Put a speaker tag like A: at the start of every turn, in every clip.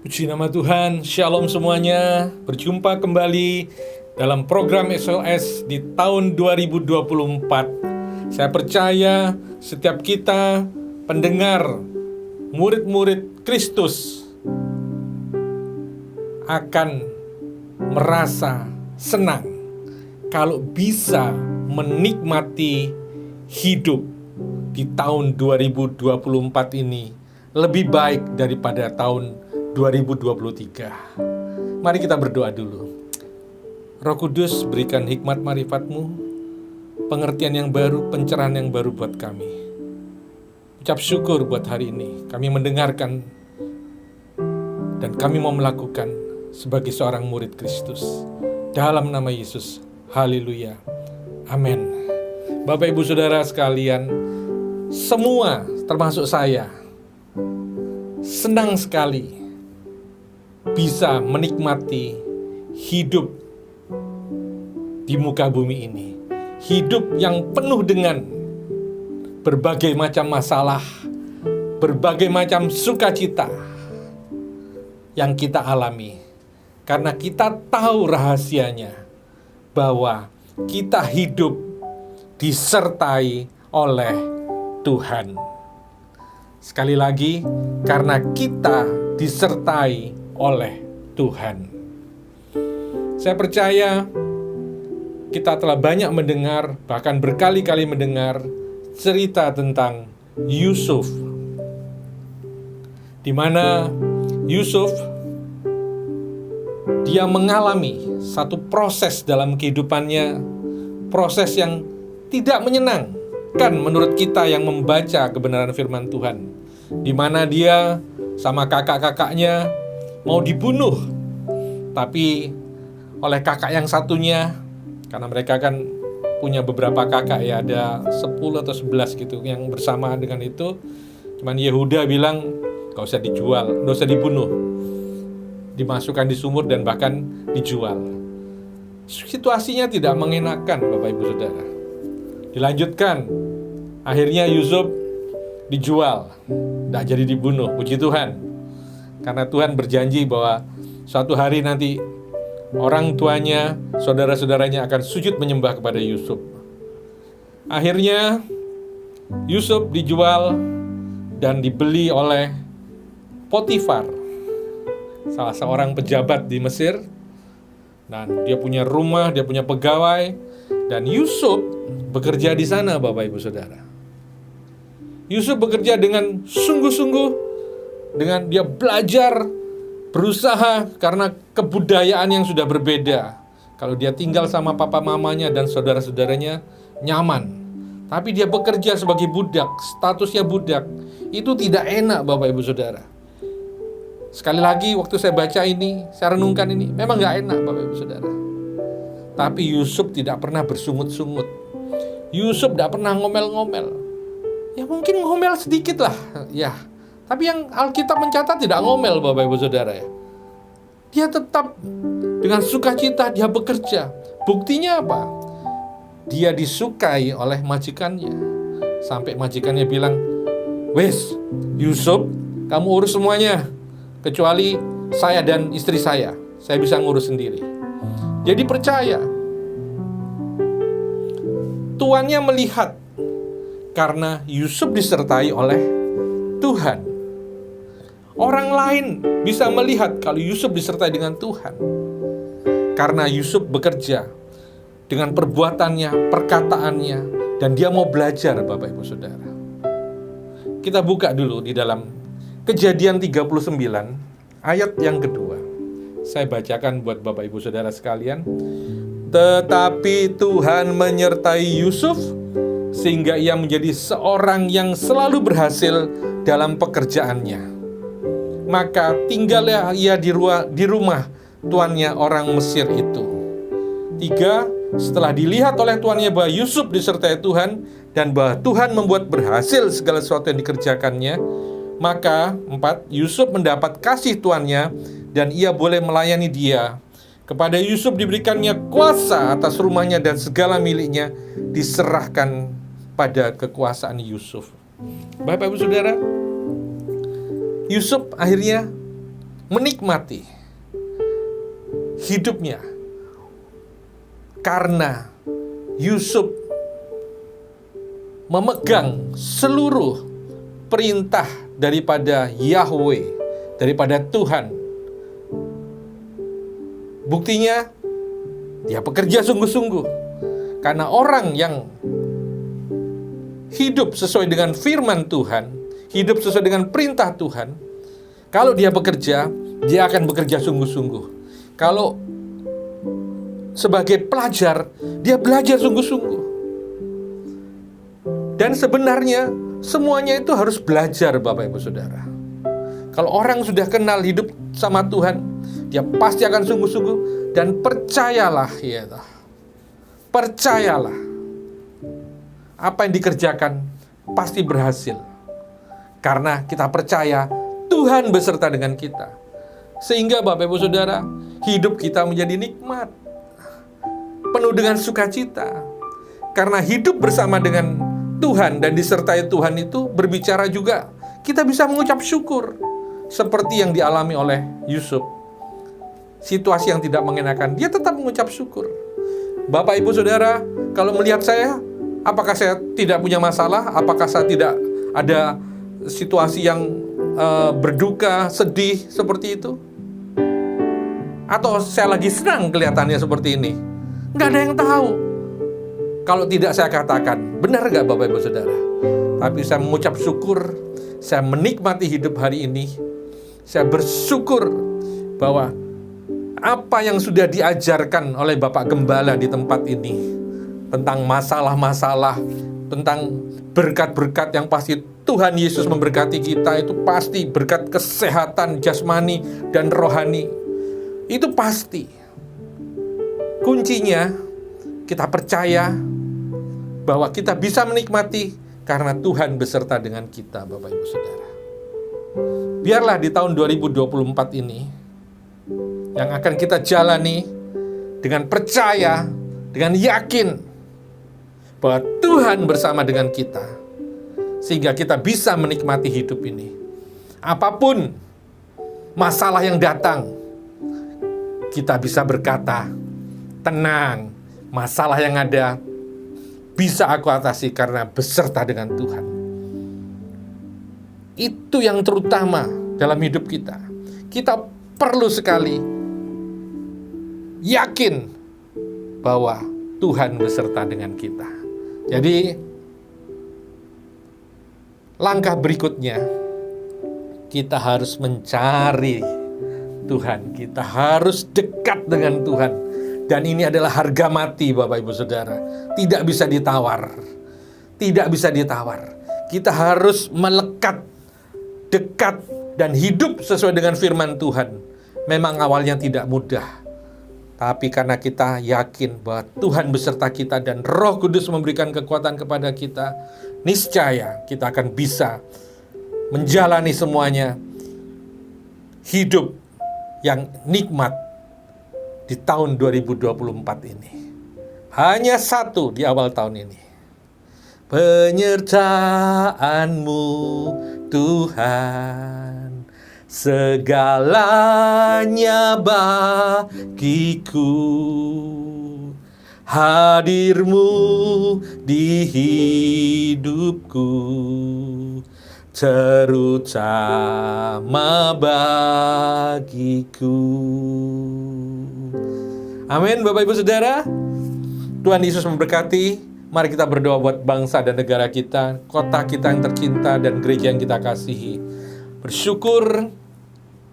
A: Puji nama Tuhan, Shalom semuanya. Berjumpa kembali dalam program SOS di tahun 2024. Saya percaya setiap kita pendengar, murid-murid Kristus akan merasa senang kalau bisa menikmati hidup di tahun 2024 ini lebih baik daripada tahun 2023. Mari kita berdoa dulu. Roh Kudus, berikan hikmat marifat-Mu, pengertian yang baru, pencerahan yang baru buat kami. Ucap syukur buat hari ini. Kami mendengarkan dan kami mau melakukan sebagai seorang murid Kristus. Dalam nama Yesus. Haleluya. Amin. Bapak Ibu Saudara sekalian, semua termasuk saya senang sekali bisa menikmati hidup di muka bumi ini. Hidup yang penuh dengan berbagai macam masalah, berbagai macam sukacita yang kita alami. Karena kita tahu rahasianya bahwa kita hidup disertai oleh Tuhan. Sekali lagi, karena kita disertai oleh Tuhan. Saya percaya kita telah banyak mendengar, bahkan berkali-kali mendengar cerita tentang Yusuf, di mana Yusuf dia mengalami satu proses dalam kehidupannya, proses yang tidak menyenangkan menurut kita yang membaca kebenaran firman Tuhan, di mana dia sama kakak-kakaknya mau dibunuh, tapi oleh kakak yang satunya, karena mereka kan punya beberapa kakak ya, ada 10 atau 11 gitu yang bersama dengan itu. Cuman Yehuda bilang, gak usah dijual, gak usah dibunuh, dimasukkan di sumur dan bahkan dijual. Situasinya tidak mengenakan, Bapak Ibu Saudara. Dilanjutkan, akhirnya Yusuf dijual, gak jadi dibunuh, puji Tuhan. Karena Tuhan berjanji bahwa suatu hari nanti orang tuanya, saudara-saudaranya akan sujud menyembah kepada Yusuf. Akhirnya Yusuf dijual dan dibeli oleh Potifar, salah seorang pejabat di Mesir. Dan dia punya rumah, dia punya pegawai, dan Yusuf bekerja di sana, Bapak Ibu Saudara. Yusuf bekerja dengan sungguh-sungguh, dengan dia belajar, berusaha, karena kebudayaan yang sudah berbeda. Kalau dia tinggal sama papa mamanya dan saudara-saudaranya nyaman, tapi dia bekerja sebagai budak, statusnya budak. Itu tidak enak, Bapak Ibu Saudara. Sekali lagi, waktu saya baca ini, saya renungkan ini, memang gak enak, Bapak Ibu Saudara. Tapi Yusuf tidak pernah bersungut-sungut. Yusuf tidak pernah ngomel-ngomel. Ya mungkin ngomel sedikit lah, ya. Tapi yang Alkitab mencatat tidak ngomel, Bapak Ibu Saudara ya. Dia tetap dengan sukacita dia bekerja. Buktinya apa? Dia disukai oleh majikannya. Sampai majikannya bilang, "Wes, Yusuf, kamu urus semuanya. Kecuali saya dan istri saya. Saya bisa ngurus sendiri." Jadi percaya. Tuannya melihat karena Yusuf disertai oleh Tuhan. Orang lain bisa melihat kalau Yusuf disertai dengan Tuhan. Karena Yusuf bekerja dengan perbuatannya, perkataannya, dan dia mau belajar, Bapak Ibu Saudara. Kita buka dulu di dalam Kejadian 39, ayat yang kedua. Saya bacakan buat Bapak Ibu Saudara sekalian. Tetapi Tuhan menyertai Yusuf, sehingga ia menjadi seorang yang selalu berhasil dalam pekerjaannya. Maka tinggallah ia di rumah tuannya orang Mesir itu. 3. Setelah dilihat oleh tuannya bahwa Yusuf disertai Tuhan dan bahwa Tuhan membuat berhasil segala sesuatu yang dikerjakannya, maka 4. Yusuf mendapat kasih tuannya dan ia boleh melayani dia. Kepada Yusuf diberikannya kuasa atas rumahnya dan segala miliknya diserahkan pada kekuasaan Yusuf. Bapak Ibu Saudara, Yusuf akhirnya menikmati hidupnya karena Yusuf memegang seluruh perintah daripada Yahweh, daripada Tuhan. Buktinya, dia bekerja sungguh-sungguh. Karena orang yang hidup sesuai dengan firman Tuhan, hidup sesuai dengan perintah Tuhan, kalau dia bekerja, dia akan bekerja sungguh-sungguh. Kalau sebagai pelajar, dia belajar sungguh-sungguh. Dan sebenarnya semuanya itu harus belajar, Bapak Ibu Saudara. Kalau orang sudah kenal hidup sama Tuhan, dia pasti akan sungguh-sungguh. Dan percayalah, percayalah, apa yang dikerjakan pasti berhasil. Karena kita percaya Tuhan beserta dengan kita. Sehingga Bapak Ibu Saudara, hidup kita menjadi nikmat, penuh dengan sukacita. Karena hidup bersama dengan Tuhan dan disertai Tuhan itu berbicara juga, kita bisa mengucap syukur. Seperti yang dialami oleh Yusuf. Situasi yang tidak mengenakan, dia tetap mengucap syukur. Bapak Ibu Saudara, kalau melihat saya, apakah saya tidak punya masalah? Apakah saya tidak ada situasi yang berduka, sedih seperti itu? Atau saya lagi senang kelihatannya seperti ini? Nggak ada yang tahu. Kalau tidak saya katakan, benar nggak Bapak Ibu Saudara? Tapi saya mengucap syukur, saya menikmati hidup hari ini. Saya bersyukur bahwa apa yang sudah diajarkan oleh Bapak Gembala di tempat ini, tentang masalah-masalah, tentang berkat-berkat yang pasti Tuhan Yesus memberkati kita, itu pasti berkat kesehatan jasmani dan rohani. Itu pasti. Kuncinya, kita percaya bahwa kita bisa menikmati karena Tuhan beserta dengan kita, Bapak Ibu Saudara. Biarlah di tahun 2024 ini, yang akan kita jalani dengan percaya, dengan yakin bahwa Tuhan bersama dengan kita, sehingga kita bisa menikmati hidup ini. Apapun masalah yang datang, kita bisa berkata, tenang, masalah yang ada bisa aku atasi karena beserta dengan Tuhan. Itu yang terutama dalam hidup kita. Kita perlu sekali yakin bahwa Tuhan beserta dengan kita. Jadi, langkah berikutnya, kita harus mencari Tuhan. Kita harus dekat dengan Tuhan. Dan ini adalah harga mati, Bapak Ibu Saudara. Tidak bisa ditawar. Tidak bisa ditawar. Kita harus melekat, dekat, dan hidup sesuai dengan firman Tuhan. Memang awalnya tidak mudah. Tapi karena kita yakin bahwa Tuhan beserta kita dan Roh Kudus memberikan kekuatan kepada kita, niscaya kita akan bisa menjalani semuanya, hidup yang nikmat di tahun 2024 ini. Hanya satu di awal tahun ini. Penyertaan-Mu Tuhan, segalanya bagiku. Hadir-Mu di hidupku, terutama bagiku. Amin, Bapak Ibu Saudara. Tuhan Yesus memberkati. Mari kita berdoa buat bangsa dan negara kita, kota kita yang tercinta, dan gereja yang kita kasihi. Bersyukur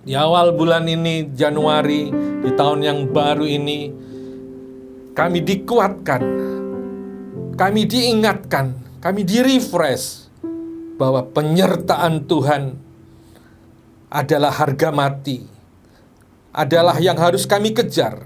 A: di awal bulan ini, Januari, di tahun yang baru ini, kami dikuatkan, kami diingatkan, kami di-refresh bahwa penyertaan Tuhan adalah harga mati, adalah yang harus kami kejar,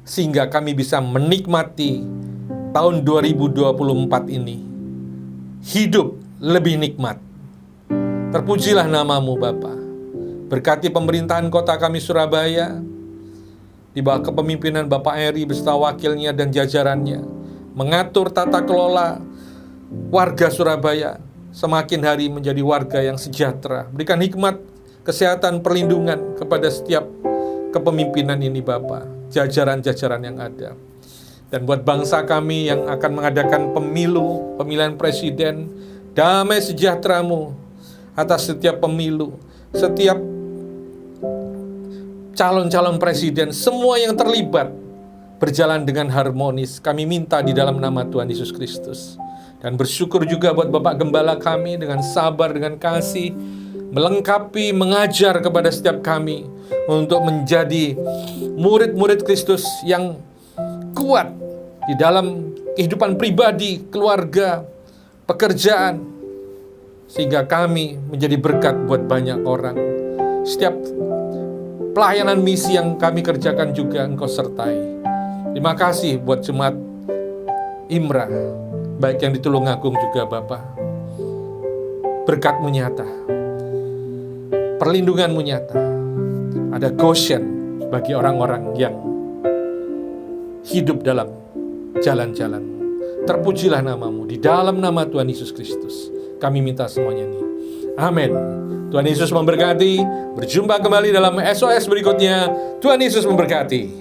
A: sehingga kami bisa menikmati tahun 2024 ini hidup lebih nikmat. Terpujilah nama-Mu Bapa. Berkati pemerintahan kota kami Surabaya, di bawah kepemimpinan Bapak Eri beserta wakilnya dan jajarannya, mengatur tata kelola warga Surabaya semakin hari menjadi warga yang sejahtera. Berikan hikmat kesehatan, perlindungan kepada setiap kepemimpinan ini Bapa, jajaran-jajaran yang ada. Dan buat bangsa kami yang akan mengadakan pemilihan presiden, damai sejahtera-Mu atas setiap pemilu, setiap calon-calon presiden, semua yang terlibat berjalan dengan harmonis. Kami minta di dalam nama Tuhan Yesus Kristus. Dan bersyukur juga buat Bapak Gembala kami dengan sabar, dengan kasih, melengkapi, mengajar kepada setiap kami untuk menjadi murid-murid Kristus yang kuat di dalam kehidupan pribadi, keluarga, pekerjaan, sehingga kami menjadi berkat buat banyak orang. Setiap pelayanan misi yang kami kerjakan juga Engkau sertai. Terima kasih buat jemaat Imra, baik yang di Tulungagung juga Bapa. Berkat-Mu nyata, perlindungan-Mu nyata. Ada Goshen bagi orang-orang yang hidup dalam jalan-jalan. Terpujilah nama-Mu di dalam nama Tuhan Yesus Kristus. Kami minta semuanya ini. Amin. Tuhan Yesus memberkati. Berjumpa kembali dalam SOS berikutnya. Tuhan Yesus memberkati.